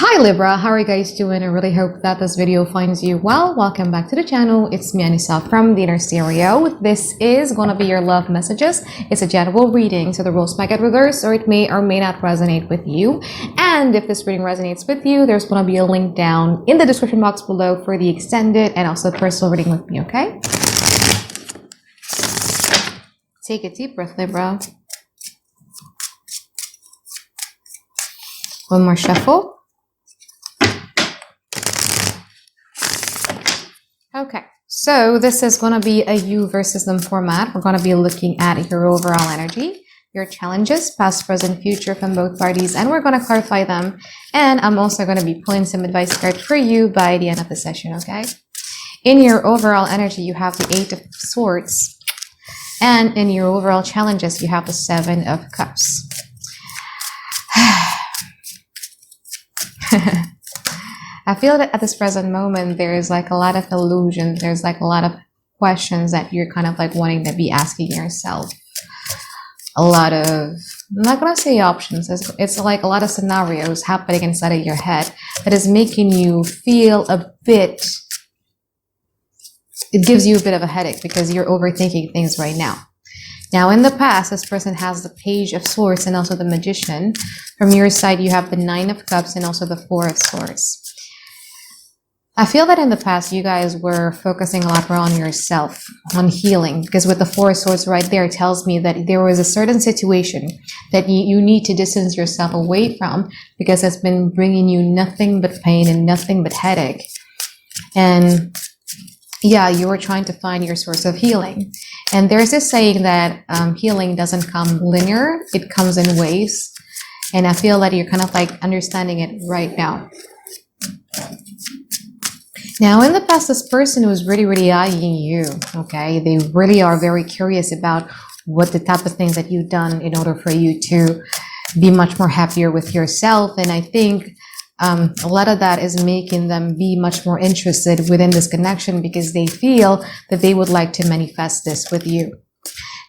Hi Libra, how are you guys doing? I really hope that this video finds you well. Welcome back to the channel. It's me, Anisa, from the Inner Stereo. This is going to be your love messages. It's a general reading, so the rules might get reversed or it may or may not resonate with you. And if this reading resonates with you, there's going to be a link down in the description box below for the extended and also personal reading with me, okay? Take a deep breath, Libra. One more shuffle. Okay, so this is going to be a you versus them format. We're going to be looking at your overall energy, your challenges, past, present, future from both parties, and we're going to clarify them. And I'm also going to be pulling some advice cards for you by the end of the session, okay? In your overall energy, you have the Eight of Swords. And in your overall challenges, you have the Seven of Cups. I feel that at this present moment, there is like a lot of illusions. There's like a lot of questions that you're kind of like wanting to be asking yourself. A lot of, I'm not going to say options. It's like a lot of scenarios happening inside of your head that is making you feel a bit, it gives you a bit of a headache because you're overthinking things right now. Now, in the past, this person has the Page of Swords and also the Magician. From your side, you have the Nine of Cups and also the Four of Swords. I feel that in the past, you guys were focusing a lot more on yourself, on healing, because with the Four of Swords right there, it tells me that there was a certain situation that you need to distance yourself away from because it's been bringing you nothing but pain and nothing but headache. And yeah, you were trying to find your source of healing. And there's this saying that healing doesn't come linear, it comes in waves. And I feel that you're kind of like understanding it right now. Now, in the past, this person was really eyeing you, okay? They really are very curious about what the type of things that you've done in order for you to be much more happier with yourself. And I think a lot of that is making them be much more interested within this connection because they feel that they would like to manifest this with you.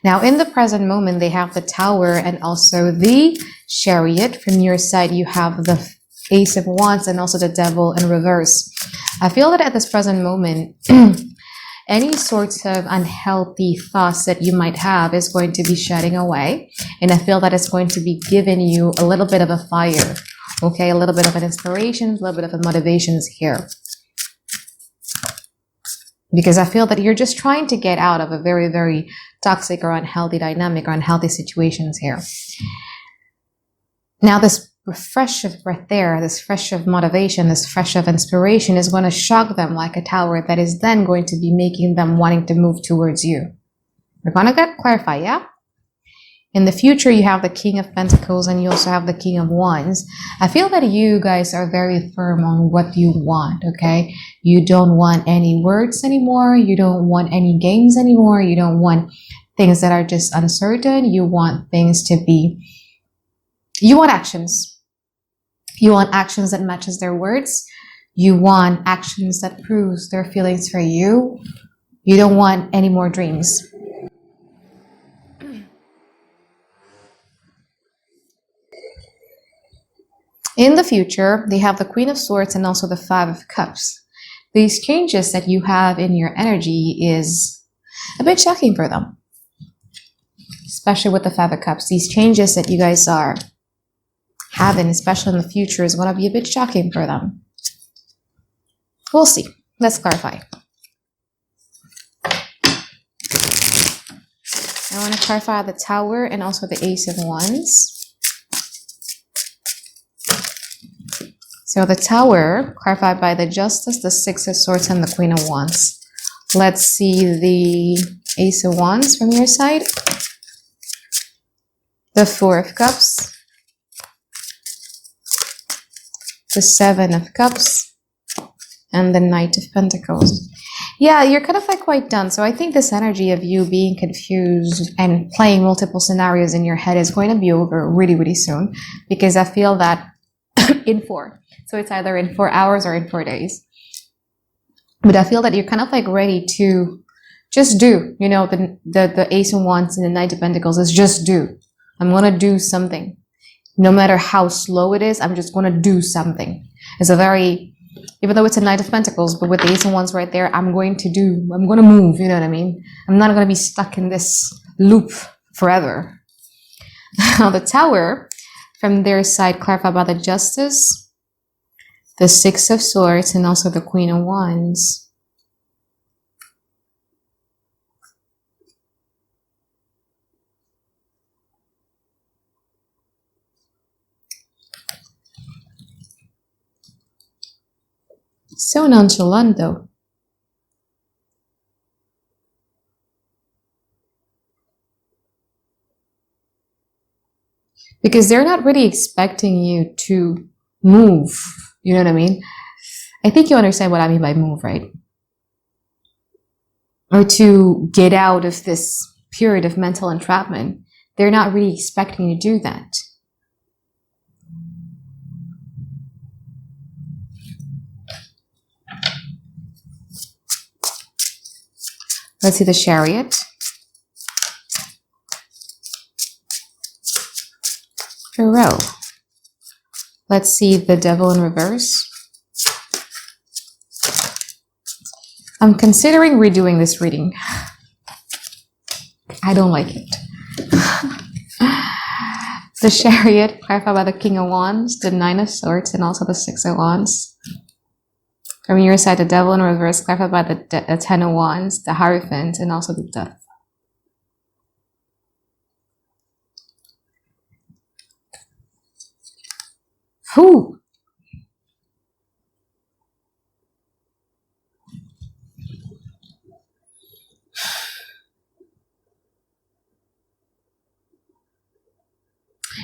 Now, in the present moment, they have the Tower and also the Chariot. From your side, you have the Ace of Wands and also the Devil in reverse. I feel that at this present moment, any sorts of unhealthy thoughts that you might have is going to be shedding away. And I feel that it's going to be giving you a little bit of a fire. Okay, a little bit of an inspiration, a little bit of a motivation here. Because I feel that you're just trying to get out of a very toxic or unhealthy dynamic or unhealthy situations here. Now, this fresh of breath there, this fresh of motivation, this fresh of inspiration is going to shock them like a tower that is then going to be making them wanting to move towards you. We're going to get clarified, yeah? In the future, you have the King of Pentacles and you also have the King of Wands. I feel that you guys are very firm on what you want, okay? You don't want any words anymore. You don't want any games anymore. You don't want things that are just uncertain. You want things to be, you want actions. You want actions that matches their words. You want actions that proves their feelings for you. You don't want any more dreams. In the future, they have the Queen of Swords and also the Five of Cups. These changes that you have in your energy is a bit shocking for them. Especially with the Five of Cups. These changes that you guys are having, especially in the future, is going to be a bit shocking for them. We'll see. Let's clarify. I want to clarify the Tower and also the Ace of Wands. So the Tower, clarified by the Justice, the Six of Swords, and the Queen of Wands. Let's see the Ace of Wands from your side. The Four of Cups. The Seven of Cups. And the Knight of Pentacles. Yeah, you're kind of like quite done. So I think this energy of you being confused and playing multiple scenarios in your head is going to be over really soon. Because I feel that in 4. So it's either in 4 hours or in 4 days. But I feel that you're kind of like ready to just do, you know, the Ace of Wands and the Knight of Pentacles is just do. I'm going to do something. No matter how slow it is, I'm just going to do something. It's a very, even though it's a Knight of Pentacles, but with the Ace of Wands right there, I'm going to move, you know what I mean? I'm not going to be stuck in this loop forever. Now the Tower, from their side, clarified by the Justice, the Six of Swords, and also the Queen of Wands. So nonchalant though. Because they're not really expecting you to move. You know what I mean? I think you understand what I mean by move, right? Or to get out of this period of mental entrapment. They're not really expecting you to do that. Let's see the Chariot. Tarot. Let's see the Devil in reverse. I'm considering redoing this reading. I don't like it. The Chariot, clarified by the King of Wands, the Nine of Swords, and also the Six of Wands. From your side, the Devil in reverse, clarified by the Ten of Wands, the Hierophant, and also the Death. Whew.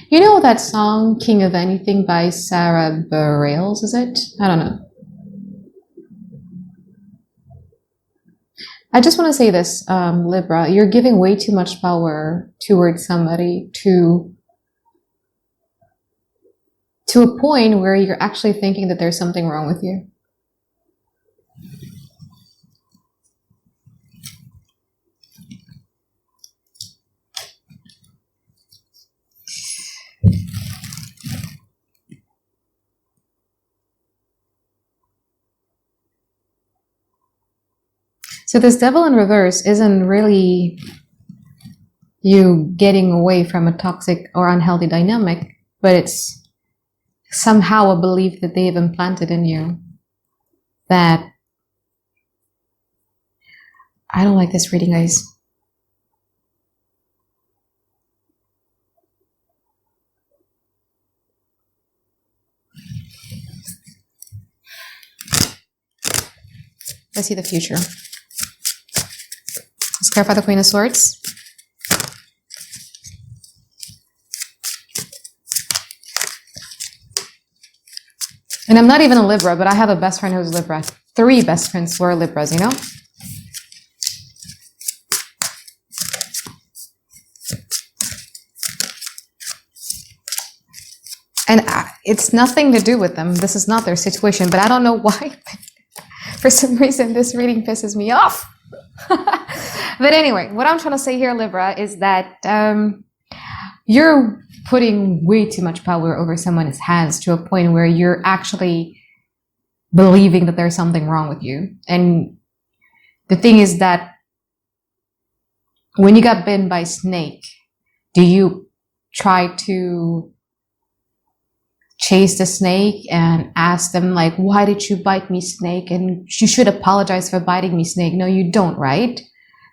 You know that song, King of Anything by Sarah Bareilles, is it? I don't know. I just want to say this, Libra, you're giving way too much power towards somebody to a point where you're actually thinking that there's something wrong with you. So this Devil in reverse isn't really you getting away from a toxic or unhealthy dynamic, but it's somehow a belief that they've implanted in you that I don't like this reading, guys. Let's see the future. Let's clarify the Queen of Swords. And I'm not even a Libra, but I have a best friend who's Libra. 3 best friends who are Libras, you know? And it's nothing to do with them. This is not their situation, but I don't know why. For some reason, this reading pisses me off. But anyway, what I'm trying to say here, Libra, is that you're putting way too much power over someone's hands to a point where you're actually believing that there's something wrong with you. And the thing is that when you got bitten by a snake, do you try to chase the snake and ask them like, why did you bite me, snake? And you should apologize for biting me, snake. No, you don't, right?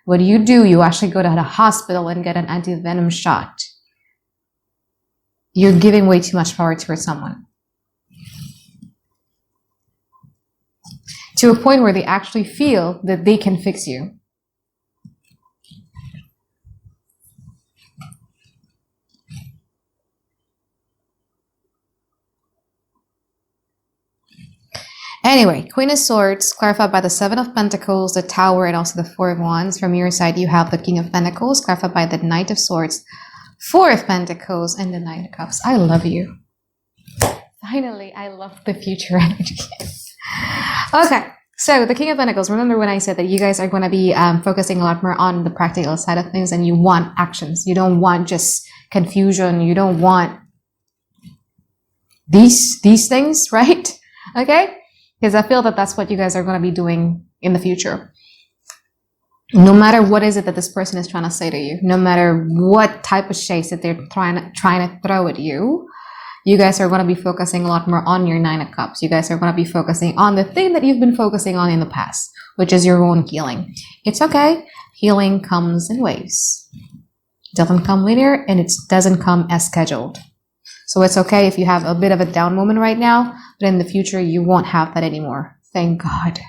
What do? You actually go to the hospital and get an anti-venom shot. You're giving way too much power to someone. To a point where they actually feel that they can fix you. Anyway, Queen of Swords, clarified by the Seven of Pentacles, the Tower, and also the Four of Wands. From your side, you have the King of Pentacles, clarified by the Knight of Swords, Four of Pentacles, and the Nine of Cups. I love you. Finally, I love the future energy. Okay, so the King of Pentacles. Remember when I said that you guys are going to be focusing a lot more on the practical side of things, and you want actions. You don't want just confusion. You don't want these things, right? Okay? Because I feel that that's what you guys are going to be doing in the future. No matter what is it that this person is trying to say to you, no matter what type of shades that they're trying to throw at you, you guys are going to be focusing a lot more on your Nine of Cups. You guys are going to be focusing on the thing that you've been focusing on in the past, which is your own healing. It's okay. Healing comes in waves. It doesn't come linear, and it doesn't come as scheduled. So it's okay if you have a bit of a down moment right now, but in the future, you won't have that anymore. Thank God.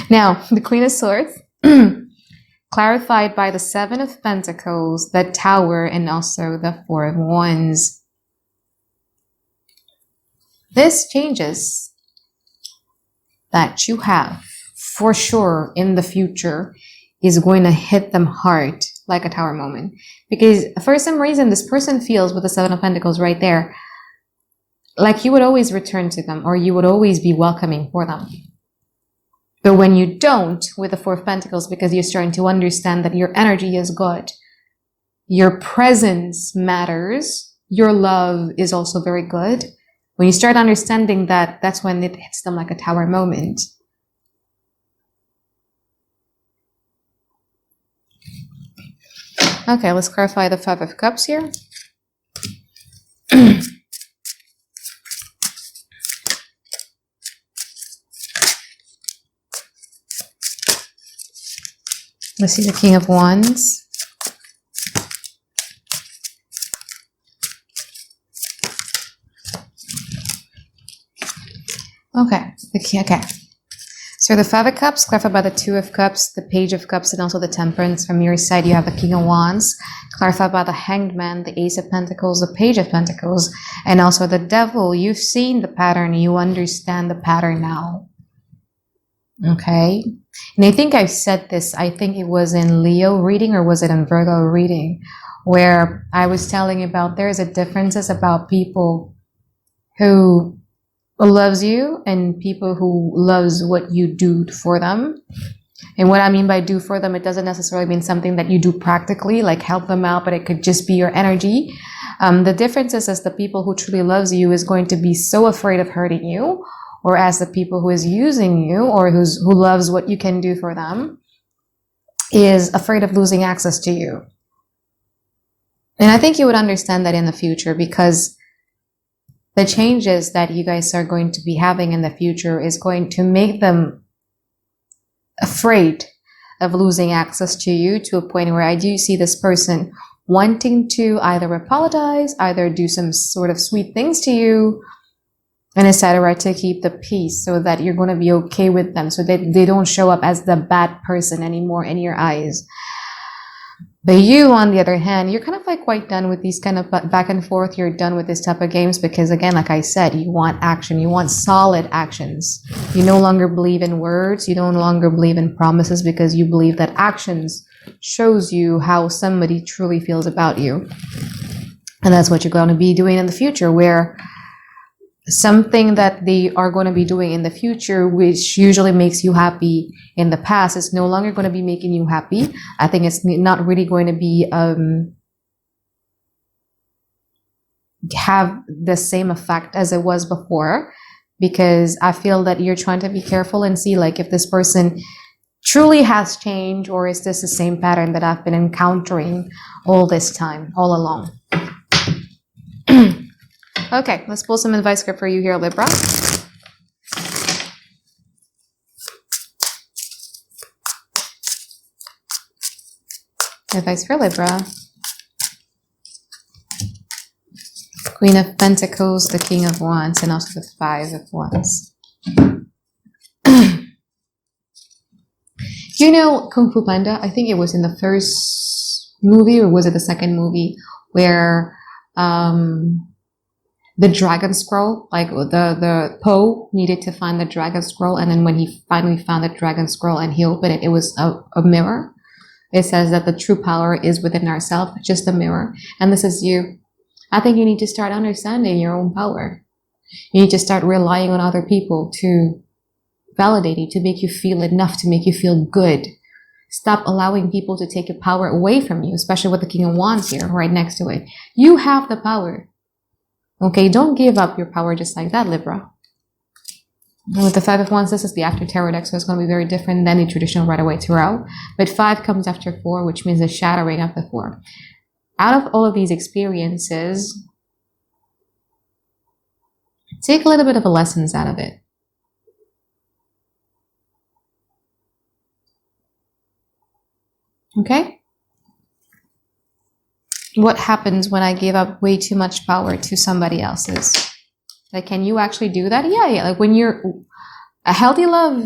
Now, the Queen of Swords, clarified by the Seven of Pentacles, the Tower, and also the Four of Wands. This changes that you have, for sure, in the future, is going to hit them hard, like a Tower moment. Because for some reason, this person feels, with the Seven of Pentacles right there, like you would always return to them, or you would always be welcoming for them. But when you don't, with the Four of Pentacles, because you're starting to understand that your energy is good, your presence matters, your love is also very good. When you start understanding that, that's when it hits them like a Tower moment. Okay, let's clarify the Five of Cups here. Let's see the King of Wands. Okay, okay. So the Five of Cups, clarified by the Two of Cups, the Page of Cups, and also the Temperance. From your side, you have the King of Wands, clarified by the Hanged Man, the Ace of Pentacles, the Page of Pentacles, and also the Devil. You've seen the pattern. You understand the pattern now. Okay. And I think I've said this, I think it was in Leo reading, or was it in Virgo reading, where I was telling about there's a differences about people who loves you and people who loves what you do for them. And what I mean by do for them, it doesn't necessarily mean something that you do practically, like help them out, but it could just be your energy. The difference is the people who truly loves you is going to be so afraid of hurting you, or as the people who is using you, or who loves what you can do for them, is afraid of losing access to you. And I think you would understand that in the future, because the changes that you guys are going to be having in the future is going to make them afraid of losing access to you, to a point where I do see this person wanting to either apologize, either do some sort of sweet things to you, and etc., to keep the peace, so that you're going to be okay with them, so that they don't show up as the bad person anymore in your eyes. But you, on the other hand, you're kind of like quite done with these kind of back and forth. You're done with this type of games, because again, like I said, you want action. You want solid actions. You no longer believe in words. You no longer believe in promises, because you believe that actions shows you how somebody truly feels about you. And that's what you're going to be doing in the future, where something that they are going to be doing in the future, which usually makes you happy in the past, is no longer going to be making you happy. I think it's not really going to be have the same effect as it was before, because I feel that you're trying to be careful and see, like, if this person truly has changed, or is this the same pattern that I've been encountering all this time, all along. Okay, let's pull some advice for you here, Libra. Advice for Libra. Queen of Pentacles, the King of Wands, and also the Five of Wands. You know Kung Fu Panda? I think it was in the first movie, or was it the second movie, where the dragon scroll, like the Poe needed to find the dragon scroll, and then when he finally found the dragon scroll and he opened it, it was a mirror. It says that the true power is within ourselves, just a mirror. And this is you. I think you need to start understanding your own power. You need to start relying on other people to validate you, to make you feel enough, to make you feel good. Stop allowing people to take your power away from you, especially with the King of Wands here, right next to it. You have the power. Okay, don't give up your power just like that, Libra. With the Five of Wands, this is the after tarot deck, so it's going to be very different than the traditional Rider-Waite tarot. But 5 comes after 4, which means the shattering of the 4. Out of all of these experiences, take a little bit of a lessons out of it. Okay? What happens when I give up way too much power to somebody else's? Like, can you actually do that? Yeah. Like when you're a healthy love,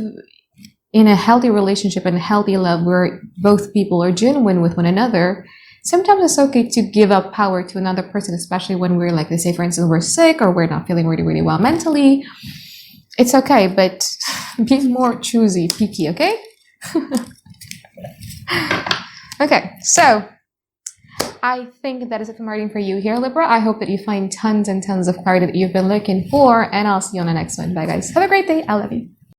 in a healthy relationship and a healthy love where both people are genuine with one another, sometimes it's okay to give up power to another person, especially when we're like, let's say for instance, we're sick or we're not feeling really, really well mentally. It's okay, but be more choosy, picky, okay? Okay, so I think that is it for my reading for you here, Libra. I hope that you find tons and tons of clarity that you've been looking for, and I'll see you on the next one. Bye, guys. Have a great day. I love you.